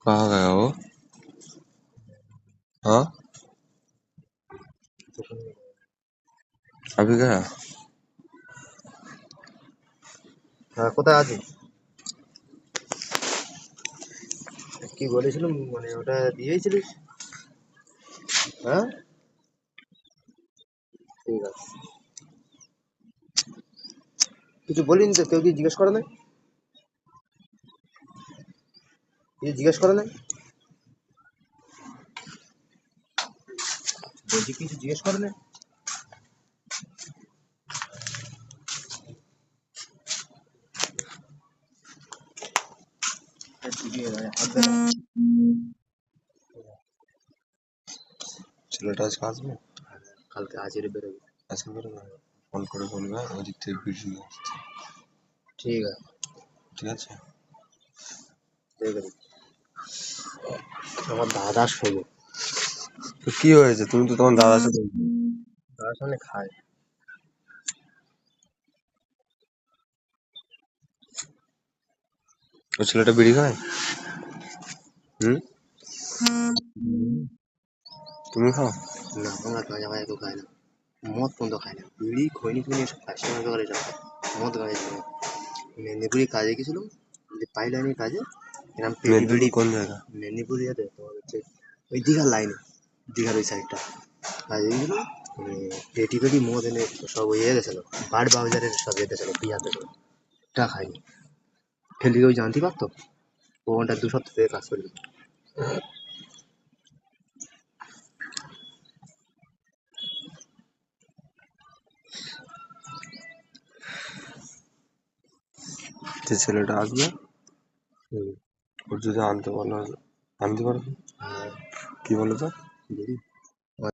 कहाँ गया वो? हाँ, अभी गया? হ্যাঁ, কোথায় আছিস? কি বলেছিলাম, মানে ওটা দিয়েছিলিস? হ্যাঁ, ঠিক আছে। কিছু বলিনি তো? কেউ কি জিজ্ঞেস করে নাই? কিছু জিজ্ঞেস করে নাই? বলছি কিছু জিজ্ঞেস করে নাই? ছেলেটা আজকে আসবে? কালকে হাজিরে বেরোবে। আজকে বেরোবে? ফোন করে বলবে ওদিক থেকে ভিডিও আসছে। ঠিক আছে, ঠিক আছে? ঠিক আছে। আমার দাদা শোনো, তো কি হয়েছে? তুমি তো তোমার দাদার সাথে দাদার সামনে খায়। ও ছেলেটা বিড়ি খায়? হুম, তুমি খাও? না, আমরা গাঁজা ফাজা কেউ খায় না। মদ পর্যন্ত খায় না। বিড়ি খৈনি খৈনি এসব খায়, সীমা করে এসব খায়। মদ গাঁজা খায় না। মেদিনীপুরে কাজে গেছিলাম, যে পাইলাইনের কাজে, এরকম পেটি মেদিনীপুর পেটি। কোন জায়গা? মেদিনীপুর ইয়াতে তোমার হচ্ছে ওই দীঘার লাইনে, দীঘার ওই সাইডটা কাজে গেছিলাম। পেটি পেটি মদ এনে সব ইয়ে গেছিলো, বাড় বাজারের সব ইয়ে ছিল, বিয়াতে করে। টা খাইনি, ফেলি ওই জানতে পারতো। ও ঘন্টা 2 সপ্তাহ থেকে কাজ করবে। যে ছেলেটা আসবে হুম, ওর যদি আনতে বলো, আনতে পারবে? হ্যাঁ, কি বলো তো? বিড়ি